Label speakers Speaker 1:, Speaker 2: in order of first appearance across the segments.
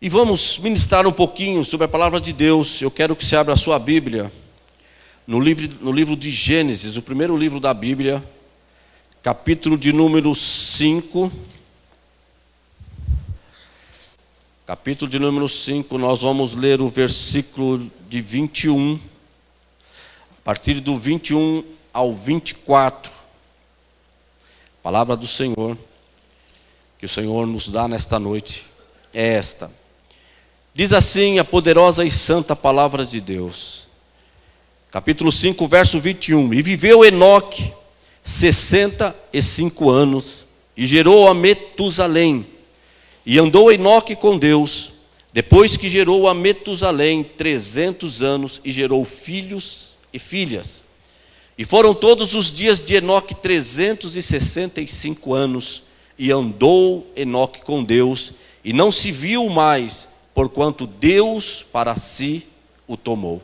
Speaker 1: E vamos ministrar um pouquinho sobre a palavra de Deus. Eu quero que você abra a sua Bíblia no livro de Gênesis, o primeiro livro da Bíblia, capítulo de número 5. Capítulo de número 5, nós vamos ler o versículo de 21, a partir do 21 ao 24. A palavra do Senhor, que o Senhor nos dá nesta noite, é esta. Diz assim a poderosa e santa palavra de Deus. Capítulo 5, verso 21. E viveu Enoque 65 anos, e gerou a Metusalém. E andou Enoque com Deus, depois que gerou a Metusalém 300 anos, e gerou filhos e filhas. E foram todos os dias de Enoque 365 anos, e andou Enoque com Deus, e não se viu mais, porquanto Deus para si o tomou.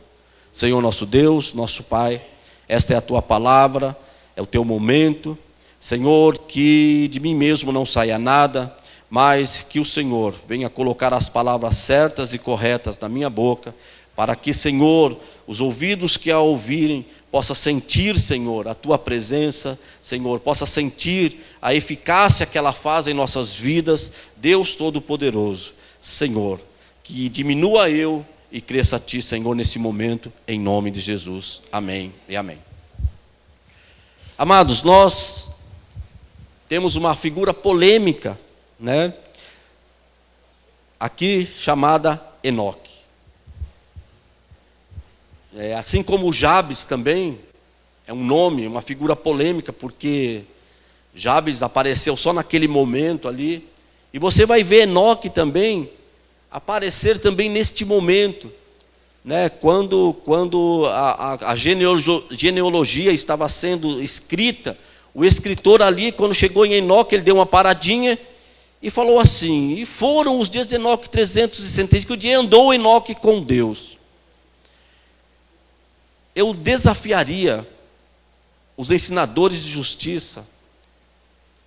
Speaker 1: Senhor nosso Deus, nosso Pai, esta é a Tua palavra, é o Teu momento. Senhor, que de mim mesmo não saia nada, mas que o Senhor venha colocar as palavras certas e corretas na minha boca, para que, Senhor, os ouvidos que a ouvirem, possa sentir, Senhor, a Tua presença, Senhor, possa sentir a eficácia que ela faz em nossas vidas. Deus Todo-Poderoso, Senhor, que diminua eu e cresça a Ti, Senhor, nesse momento, em nome de Jesus. Amém e amém. Amados, nós temos uma figura polêmica, né? Aqui chamada Enoque. Assim como Jabes também é um nome, uma figura polêmica, porque Jabes apareceu só naquele momento ali. E você vai ver Enoque também aparecer também neste momento, né? Quando a genealogia estava sendo escrita, o escritor ali, quando chegou em Enoque, ele deu uma paradinha e falou assim: e foram os dias de Enoque 365, o dia andou Enoque com Deus. Eu desafiaria os ensinadores de justiça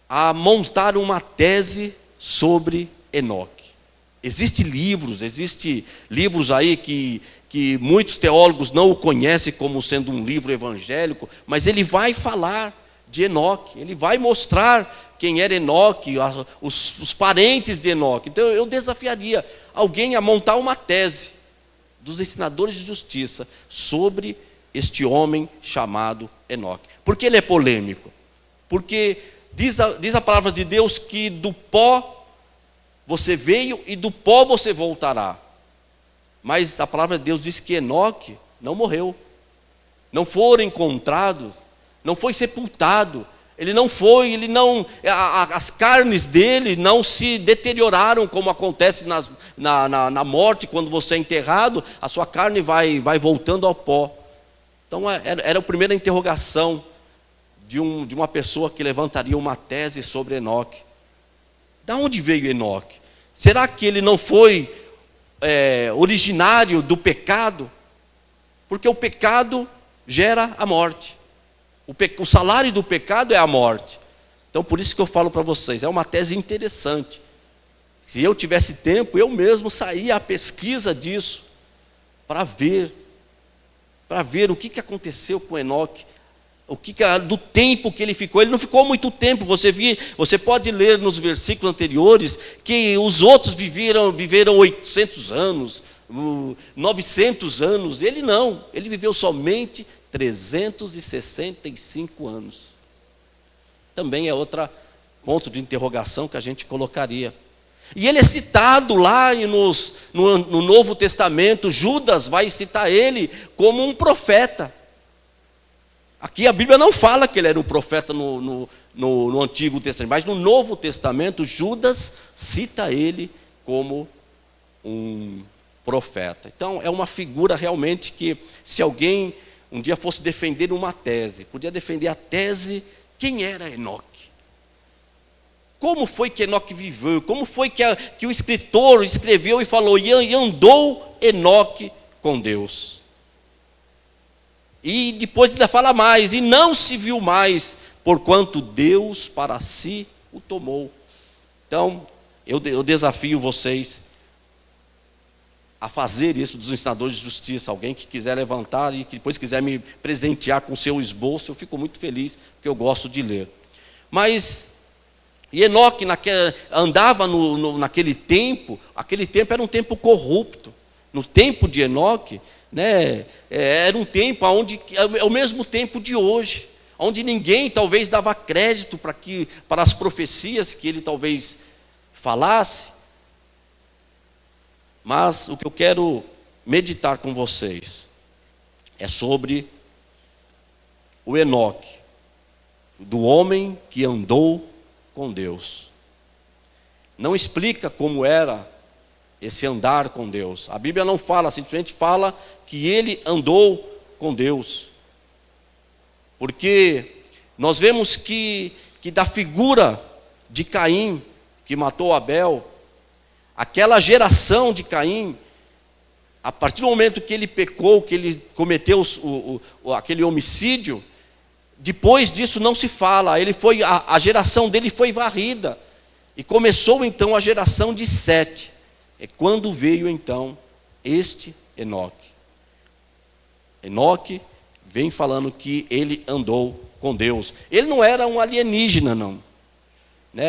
Speaker 1: a montar uma tese sobre Enoque. Existem livros aí que muitos teólogos não o conhecem como sendo um livro evangélico, mas ele vai falar de Enoque, ele vai mostrar quem era Enoque, os parentes de Enoque. Então eu desafiaria alguém a montar uma tese dos ensinadores de justiça sobre este homem chamado Enoque. Por que ele é polêmico? Porque diz a palavra de Deus que do pó você veio e do pó você voltará. Mas a palavra de Deus diz que Enoque não morreu, não foram encontrados, não foi sepultado. As carnes dele não se deterioraram, como acontece na morte. Quando você é enterrado, a sua carne vai voltando ao pó. Então era a primeira interrogação de uma pessoa que levantaria uma tese sobre Enoque. Da onde veio Enoque? Será que ele não foi originário do pecado? Porque o pecado gera a morte. O salário do pecado é a morte. Então por isso que eu falo para vocês, é uma tese interessante. Se eu tivesse tempo, eu mesmo saía à pesquisa disso, para ver o que aconteceu com Enoque, do tempo que ele ficou. Ele não ficou muito tempo. Você pode ler nos versículos anteriores que os outros viveram 800 anos, 900 anos. Ele não, ele viveu somente 365 anos. Também é outro ponto de interrogação que a gente colocaria. E ele é citado lá no Novo Testamento. Judas vai citar ele como um profeta. Aqui a Bíblia não fala que ele era um profeta no Antigo Testamento, mas no Novo Testamento Judas cita ele como um profeta. Então é uma figura realmente que, se alguém um dia fosse defender uma tese, podia defender a tese: quem era Enoque? Como foi que Enoque viveu? Como foi que o escritor escreveu e falou: e andou Enoque com Deus? E depois ainda fala mais: e não se viu mais, porquanto Deus para si o tomou. Então, eu desafio vocês a fazer isso dos ensinadores de justiça. Alguém que quiser levantar e que depois quiser me presentear com o seu esboço, eu fico muito feliz, porque eu gosto de ler. Mas Enoque andava naquele tempo, aquele tempo era um tempo corrupto. No tempo de Enoque, né, era um tempo onde é o mesmo tempo de hoje, onde ninguém talvez dava crédito para as profecias que ele talvez falasse. Mas o que eu quero meditar com vocês é sobre o Enoque, do homem que andou com Deus. Não explica como era esse andar com Deus. A Bíblia não fala, simplesmente fala que ele andou com Deus. Porque nós vemos que da figura de Caim, que matou Abel, aquela geração de Caim, a partir do momento que ele pecou, que ele cometeu aquele homicídio, depois disso não se fala. A geração dele foi varrida. E começou então a geração de Sete. É quando veio então este Enoque. Enoque vem falando que ele andou com Deus. Ele não era um alienígena, não.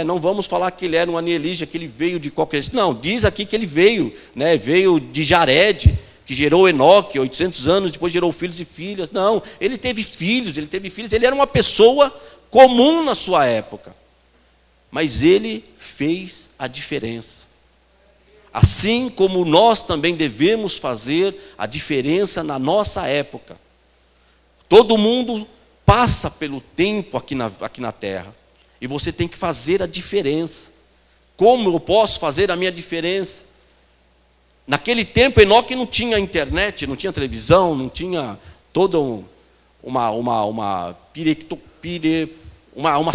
Speaker 1: Não vamos falar que ele era um alienígena, que ele veio de qualquer... Não, diz aqui que ele veio, veio de Jared, que gerou Enoque, 800 anos, depois gerou filhos e filhas. Não, ele teve filhos, ele era uma pessoa comum na sua época. Mas ele fez a diferença. Assim como nós também devemos fazer a diferença na nossa época. Todo mundo passa pelo tempo aqui na terra. E você tem que fazer a diferença. Como eu posso fazer a minha diferença? Naquele tempo, Enoque não tinha internet, não tinha televisão, não tinha toda uma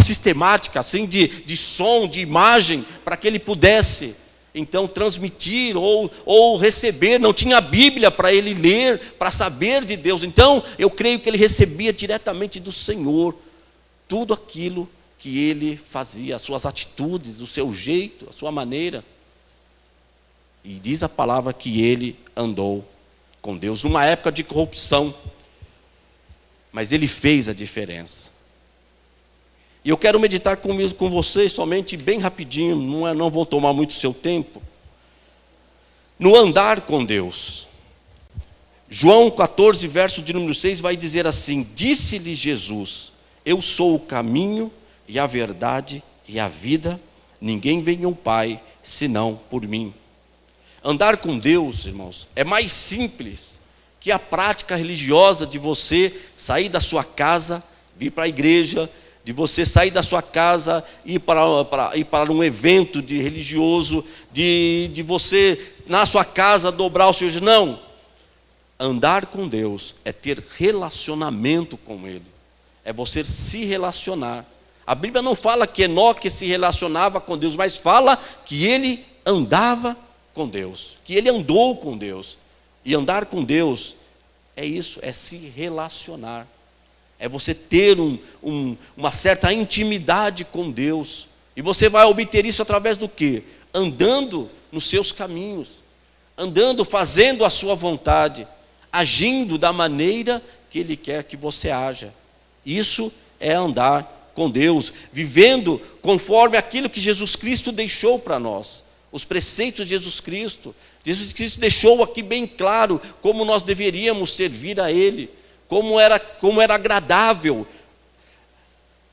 Speaker 1: sistemática assim, de som, de imagem, para que ele pudesse, então, transmitir ou receber. Não tinha a Bíblia para ele ler, para saber de Deus. Então, eu creio que ele recebia diretamente do Senhor tudo aquilo que ele fazia, as suas atitudes, o seu jeito, a sua maneira. E diz a palavra que ele andou com Deus numa época de corrupção, mas ele fez a diferença. E eu quero meditar com vocês somente bem rapidinho, não vou tomar muito seu tempo, no andar com Deus. João 14, verso de número 6 vai dizer assim: disse-lhe Jesus: eu sou o caminho e a verdade e a vida, ninguém vem ao Pai senão por mim. Andar com Deus, irmãos, é mais simples que a prática religiosa de você sair da sua casa, vir para a igreja, de você sair da sua casa e ir para um evento religioso, de você na sua casa dobrar os seus... Não, andar com Deus é ter relacionamento com Ele, é você se relacionar. A Bíblia não fala que Enoque se relacionava com Deus, mas fala que ele andava com Deus, que ele andou com Deus. E andar com Deus é isso, é se relacionar. É você ter uma certa intimidade com Deus. E você vai obter isso através do quê? Andando nos seus caminhos, andando, fazendo a sua vontade, agindo da maneira que Ele quer que você haja. Isso é andar com Deus, vivendo conforme aquilo que Jesus Cristo deixou para nós, os preceitos de Jesus Cristo. Jesus Cristo deixou aqui bem claro como nós deveríamos servir a Ele, como era agradável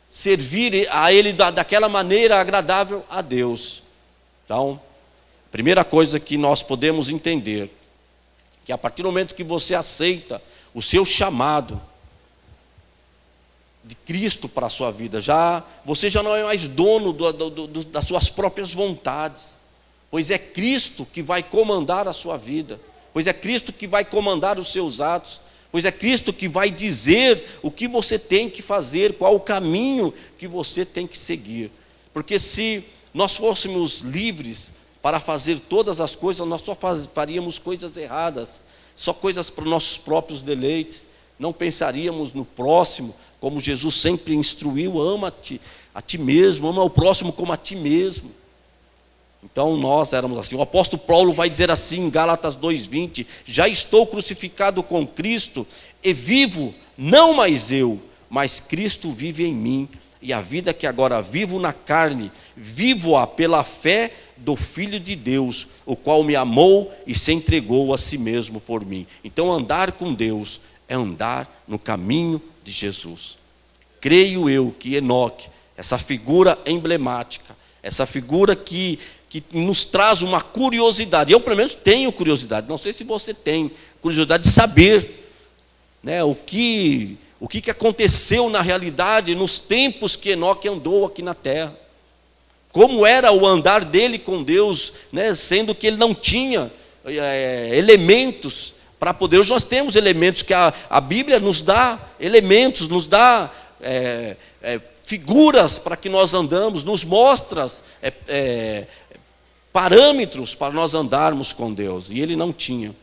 Speaker 1: servir a Ele daquela maneira agradável a Deus. Então, primeira coisa que nós podemos entender, que a partir do momento que você aceita o seu chamado de Cristo para a sua vida, você já não é mais dono das suas próprias vontades, pois é Cristo que vai comandar a sua vida, pois é Cristo que vai comandar os seus atos, pois é Cristo que vai dizer o que você tem que fazer, qual o caminho que você tem que seguir. Porque se nós fôssemos livres para fazer todas as coisas, nós só faríamos coisas erradas, só coisas para os nossos próprios deleites, não pensaríamos no próximo, como Jesus sempre instruiu: ama a ti mesmo, ama o próximo como a ti mesmo. Então nós éramos assim. O apóstolo Paulo vai dizer assim em Gálatas 2:20: já estou crucificado com Cristo, e vivo, não mais eu, mas Cristo vive em mim. E a vida que agora vivo na carne, vivo-a pela fé do Filho de Deus, o qual me amou e se entregou a si mesmo por mim. Então andar com Deus é andar no caminho de Jesus. Creio eu que Enoque, essa figura emblemática, essa figura que nos traz uma curiosidade. Eu pelo menos tenho curiosidade, não sei se você tem curiosidade de saber, né, o que aconteceu na realidade nos tempos que Enoque andou aqui na terra. Como era o andar dele com Deus, né, sendo que ele não tinha elementos para poder. Hoje nós temos elementos que a Bíblia nos dá, elementos, nos dá figuras para que nós andamos, nos mostra parâmetros para nós andarmos com Deus, e ele não tinha.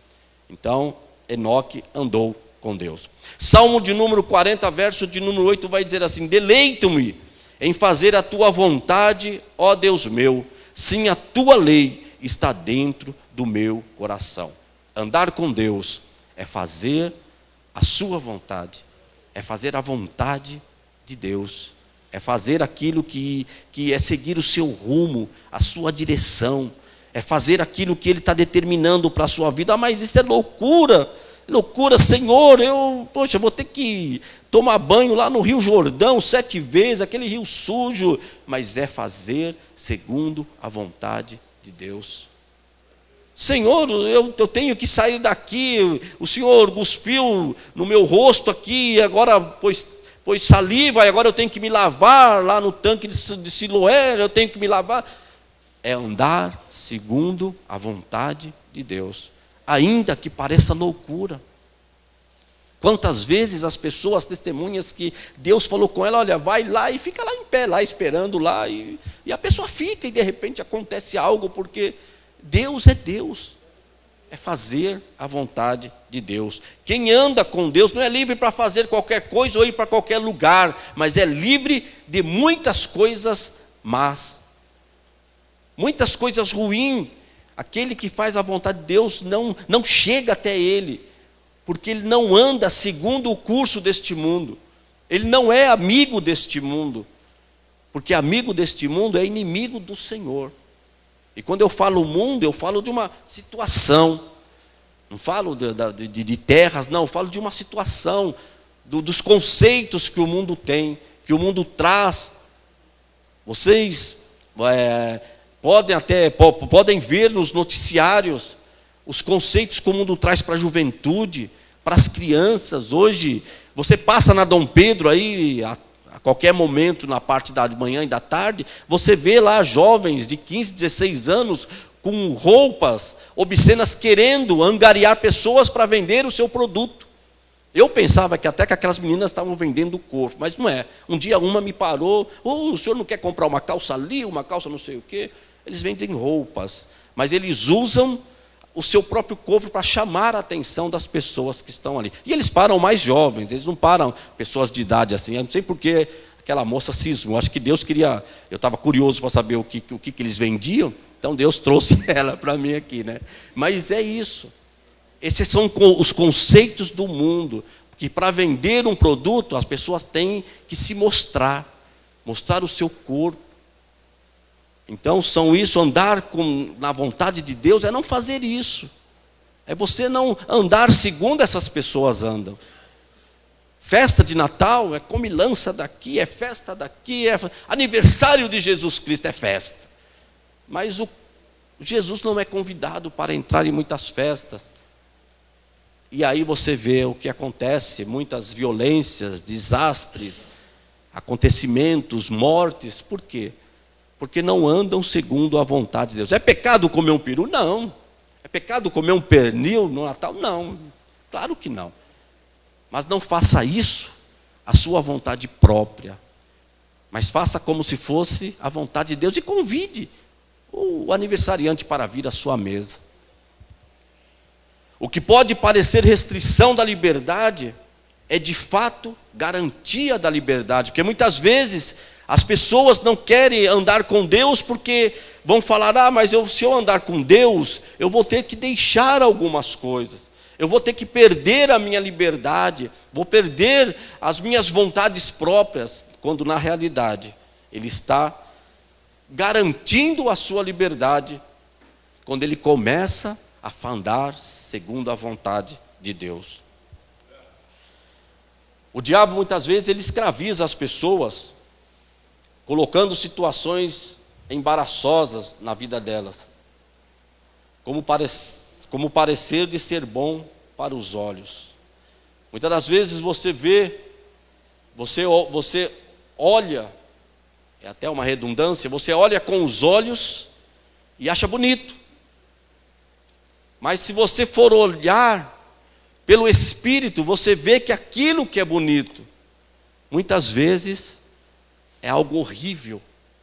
Speaker 1: Então Enoque andou com Deus. Salmo de número 40, verso de número 8 vai dizer assim: deleito-me em fazer a tua vontade, ó Deus meu, sim, a tua lei está dentro do meu coração. Andar com Deus é fazer a sua vontade, é fazer a vontade de Deus, é fazer aquilo que é seguir o seu rumo, a sua direção, é fazer aquilo que Ele está determinando para a sua vida. Mas isso é loucura, Senhor, eu vou ter que tomar banho lá no Rio Jordão 7 vezes, aquele rio sujo. Mas é fazer segundo a vontade de Deus. Senhor, eu tenho que sair daqui, o Senhor cuspiu no meu rosto aqui, agora pôs saliva, e agora eu tenho que me lavar lá no tanque de Siloé, eu tenho que me lavar. É andar segundo a vontade de Deus, ainda que pareça loucura. Quantas vezes as pessoas testemunhas que Deus falou com ela: olha, vai lá, e fica lá em pé, lá esperando lá, e a pessoa fica, e de repente acontece algo, porque Deus é Deus, é fazer a vontade de Deus. Quem anda com Deus não é livre para fazer qualquer coisa ou ir para qualquer lugar, mas é livre de muitas coisas más, muitas coisas ruins. Aquele que faz a vontade de Deus não chega até Ele, porque ele não anda segundo o curso deste mundo, ele não é amigo deste mundo, porque amigo deste mundo é inimigo do Senhor. E quando eu falo mundo, eu falo de uma situação, não falo de terras, não, eu falo de uma situação, dos conceitos que o mundo tem, que o mundo traz. Vocês podem ver nos noticiários os conceitos que o mundo traz para a juventude, para as crianças. Hoje, você passa na Dom Pedro aí, a qualquer momento, na parte da manhã e da tarde, você vê lá jovens de 15, 16 anos, com roupas obscenas, querendo angariar pessoas para vender o seu produto. Eu pensava que até que aquelas meninas estavam vendendo o corpo, mas não é. Um dia uma me parou: o senhor não quer comprar uma calça ali, uma calça não sei o quê? Eles vendem roupas, mas eles usam o seu próprio corpo para chamar a atenção das pessoas que estão ali. E eles param mais jovens, eles não param pessoas de idade assim. Eu não sei porque aquela moça cismou. Acho que Deus queria. Eu estava curioso para saber o que eles vendiam, então Deus trouxe ela para mim aqui, né? Mas é isso. Esses são os conceitos do mundo, que para vender um produto as pessoas têm que se mostrar o seu corpo. Então são isso, andar na vontade de Deus é não fazer isso, é você não andar segundo essas pessoas andam. Festa de Natal é comilança daqui, é festa daqui, é aniversário de Jesus Cristo, é festa. Mas Jesus não é convidado para entrar em muitas festas. E aí você vê o que acontece, muitas violências, desastres, acontecimentos, mortes. Por quê? Porque não andam segundo a vontade de Deus. É pecado comer um peru? Não. É pecado comer um pernil no Natal? Não. Claro que não. Mas não faça isso a sua vontade própria, mas faça como se fosse a vontade de Deus, e convide o aniversariante para vir à sua mesa. O que pode parecer restrição da liberdade é de fato garantia da liberdade, porque muitas vezes As pessoas não querem andar com Deus porque vão falar: mas se eu andar com Deus, eu vou ter que deixar algumas coisas. Eu vou ter que perder a minha liberdade, vou perder as minhas vontades próprias, quando na realidade ele está garantindo a sua liberdade quando ele começa a andar segundo a vontade de Deus. O diabo muitas vezes ele escraviza as pessoas, colocando situações embaraçosas na vida delas, como parecer de ser bom para os olhos. Muitas das vezes você olha, é até uma redundância, você olha com os olhos e acha bonito. Mas se você for olhar pelo Espírito, você vê que aquilo que é bonito, muitas vezes é algo horrível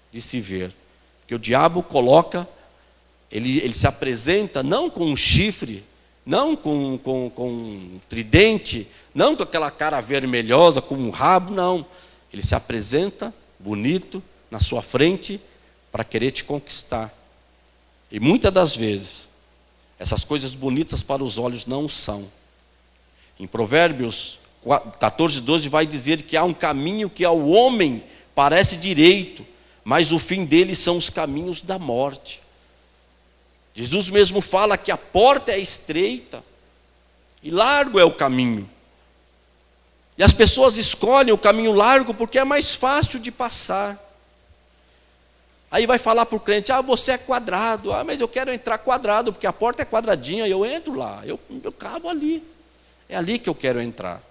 Speaker 1: de se ver. Porque o diabo coloca, ele se apresenta não com um chifre, não com um tridente, não com aquela cara avermelhosa, com um rabo, não. Ele se apresenta bonito na sua frente para querer te conquistar. E muitas das vezes, essas coisas bonitas para os olhos não são. Em Provérbios 14, 12 vai dizer que há um caminho que ao homem parece direito, mas o fim dele são os caminhos da morte. Jesus mesmo fala que a porta é estreita e largo é o caminho. E as pessoas escolhem o caminho largo porque é mais fácil de passar. Aí vai falar para o crente: você é quadrado. Mas eu quero entrar quadrado, porque a porta é quadradinha, e eu entro lá, eu cabo ali. É ali que eu quero entrar.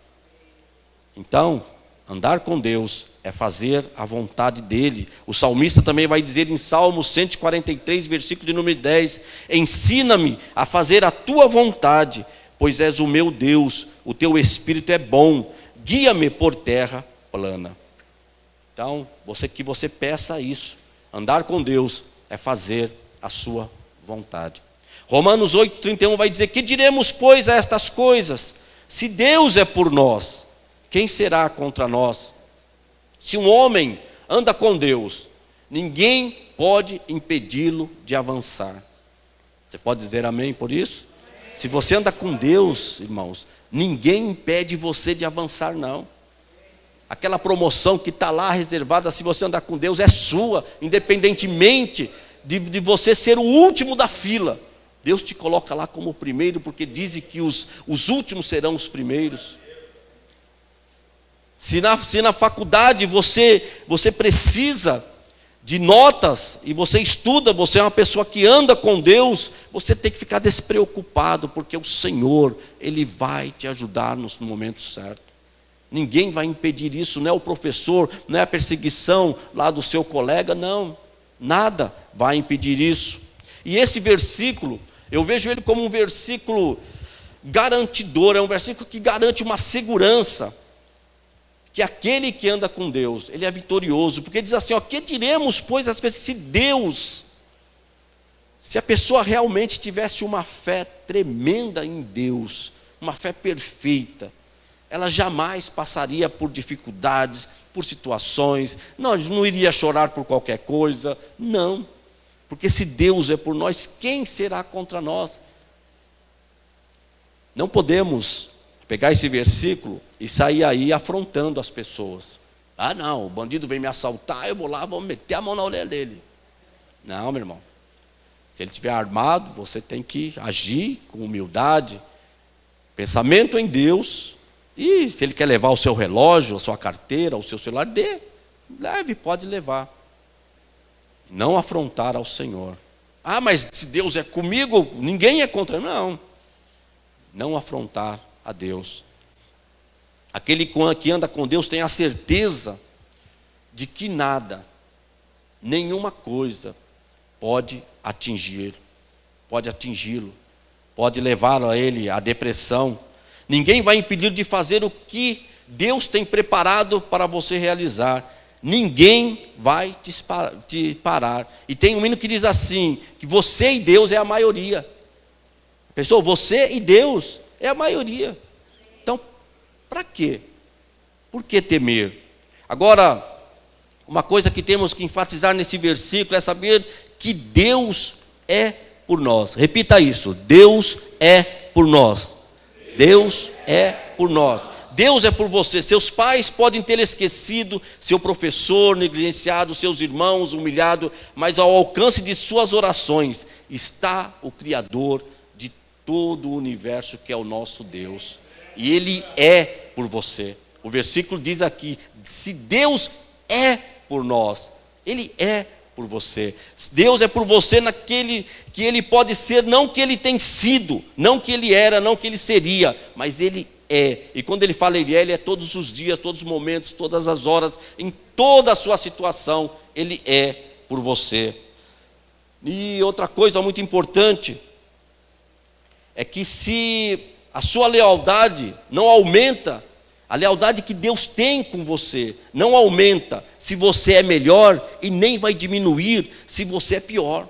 Speaker 1: Então, andar com Deus é fazer a vontade dele. O salmista também vai dizer em Salmo 143, versículo de número 10: ensina-me a fazer a tua vontade, pois és o meu Deus, o teu Espírito é bom, guia-me por terra plana. Então, que você peça isso. Andar com Deus é fazer a sua vontade. Romanos 8,31 vai dizer: que diremos, pois, a estas coisas? Se Deus é por nós, quem será contra nós? Se um homem anda com Deus, ninguém pode impedi-lo de avançar. Você pode dizer amém por isso? Se você anda com Deus, irmãos, ninguém impede você de avançar, não. Aquela promoção que está lá reservada, se você andar com Deus, é sua, independentemente de você ser o último da fila. Deus te coloca lá como o primeiro, porque diz que os últimos serão os primeiros. Se na faculdade você precisa de notas, e você estuda, você é uma pessoa que anda com Deus, você tem que ficar despreocupado, porque o Senhor, Ele vai te ajudar no momento certo. Ninguém vai impedir isso, não é o professor, não é a perseguição lá do seu colega, não. Nada vai impedir isso. E esse versículo, eu vejo ele como um versículo garantidor, é um versículo que garante uma segurança, que aquele que anda com Deus, ele é vitorioso, porque diz assim: que diremos, pois, as coisas, se a pessoa realmente tivesse uma fé tremenda em Deus, uma fé perfeita, ela jamais passaria por dificuldades, por situações, não iria chorar por qualquer coisa, não. Porque se Deus é por nós, quem será contra nós? Não podemos pegar esse versículo e sair aí afrontando as pessoas. Não, o bandido vem me assaltar, eu vou lá, vou meter a mão na orelha dele. Não, meu irmão. Se ele estiver armado, você tem que agir com humildade, pensamento em Deus. E se ele quer levar o seu relógio, a sua carteira, o seu celular, leve, pode levar. Não afrontar ao Senhor. Mas se Deus é comigo, ninguém é contra mim. Não afrontar a Deus. Aquele que anda com Deus tem a certeza de que nada, nenhuma coisa pode atingir, pode atingi-lo, pode levar a ele à depressão. Ninguém vai impedir de fazer o que Deus tem preparado para você realizar. Ninguém vai te parar. E tem um hino que diz assim, que você e Deus é a maioria. Pessoal, você e Deus é a maioria. Então, para quê? Por que temer? Agora, uma coisa que temos que enfatizar nesse versículo é saber que Deus é por nós. Repita isso: Deus é por nós. Deus é por nós. Deus é por você. Seus pais podem ter esquecido, seu professor negligenciado, seus irmãos humilhado, mas ao alcance de suas orações está o Criador de todo o universo, que é o nosso Deus. E Ele é por você. O versículo diz aqui: se Deus é por nós, Ele é por você. Deus é por você naquele que Ele pode ser, não que Ele tem sido, não que Ele era, não que Ele seria, mas Ele é. E quando Ele fala Ele é todos os dias, todos os momentos, todas as horas, em toda a sua situação, Ele é por você. E outra coisa muito importante é que se a sua lealdade não aumenta, a lealdade que Deus tem com você não aumenta se você é melhor, e nem vai diminuir se você é pior,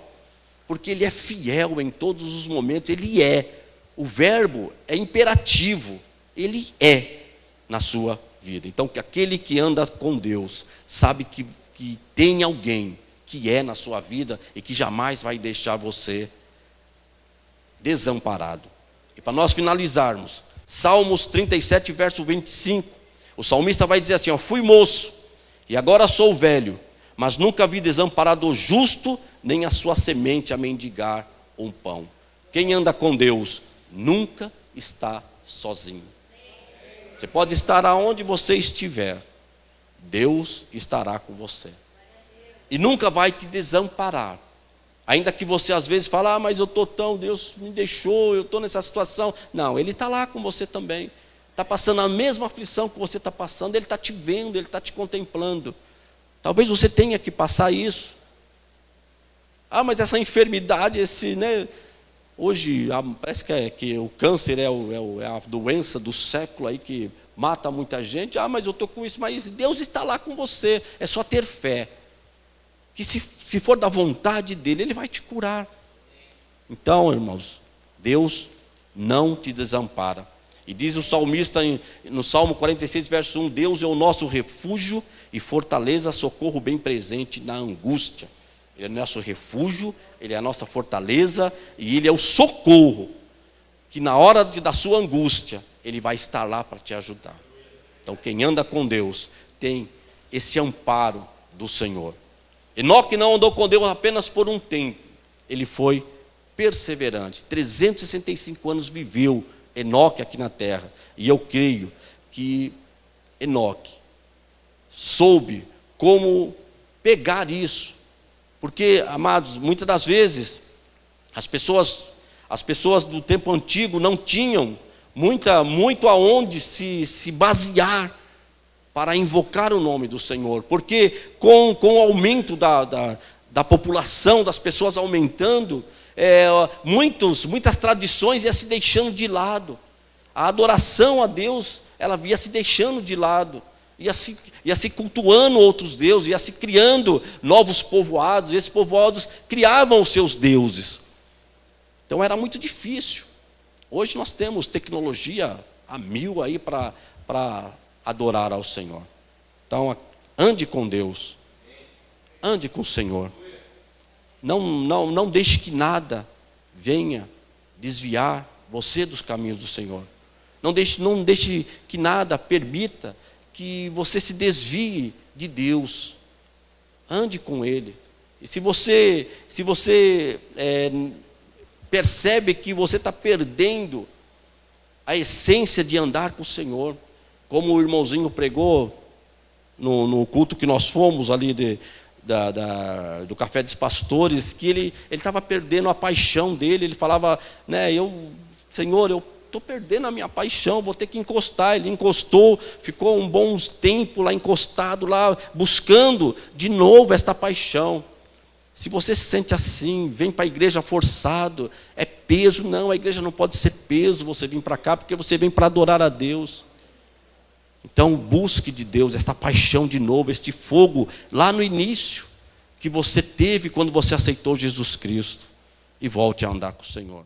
Speaker 1: porque Ele é fiel em todos os momentos. Ele é. O verbo é imperativo. Ele é na sua vida. Então, aquele que anda com Deus sabe que tem alguém que é na sua vida e que jamais vai deixar você desamparado. E para nós finalizarmos, Salmos 37, verso 25, o salmista vai dizer assim: fui moço e agora sou velho, mas nunca vi desamparado o justo, nem a sua semente a mendigar um pão. Quem anda com Deus nunca está sozinho. Você pode estar aonde você estiver, Deus estará com você e nunca vai te desamparar. Ainda que você às vezes fale: mas eu estou tão, Deus me deixou, eu estou nessa situação. Não, Ele está lá com você também. Está passando a mesma aflição que você está passando. Ele está te vendo, Ele está te contemplando. Talvez você tenha que passar isso. Mas essa enfermidade, hoje parece que o câncer é a doença do século aí que mata muita gente. Mas eu estou com isso. Mas Deus está lá com você. É só ter fé. Que se for da vontade dEle, Ele vai te curar. Então, irmãos, Deus não te desampara. E diz o salmista no Salmo 46, verso 1: Deus é o nosso refúgio e fortaleza, socorro bem presente na angústia. Ele é nosso refúgio, Ele é a nossa fortaleza, e Ele é o socorro, que na hora da sua angústia, Ele vai estar lá para te ajudar. Então, quem anda com Deus tem esse amparo do Senhor. Enoque não andou com Deus apenas por um tempo, ele foi perseverante. 365 anos viveu Enoque aqui na terra. E eu creio que Enoque soube como pegar isso. Porque, amados, muitas das vezes as pessoas do tempo antigo não tinham muito aonde se basear para invocar o nome do Senhor, porque com o aumento da população, das pessoas aumentando, muitas tradições iam se deixando de lado. A adoração a Deus, ela ia se deixando de lado, ia se cultuando outros deuses, ia se criando novos povoados, e esses povoados criavam os seus deuses. Então era muito difícil. Hoje nós temos tecnologia a mil aí para adorar ao Senhor. Então, ande com Deus, ande com o Senhor. Não deixe que nada venha desviar você dos caminhos do Senhor. Não deixe que nada permita que você se desvie de Deus. Ande com Ele. E se você percebe que você está perdendo a essência de andar com o Senhor, como o irmãozinho pregou no culto que nós fomos ali do Café dos Pastores, que ele estava perdendo a paixão dele. Ele falava, Senhor, eu estou perdendo a minha paixão, vou ter que encostar. Ele encostou, ficou um bom tempo lá encostado, lá buscando de novo esta paixão. Se você se sente assim, vem para a igreja forçado, é peso. Não, a igreja não pode ser peso você vir para cá, porque você vem para adorar a Deus. Então busque de Deus esta paixão de novo, este fogo lá no início que você teve quando você aceitou Jesus Cristo, e volte a andar com o Senhor.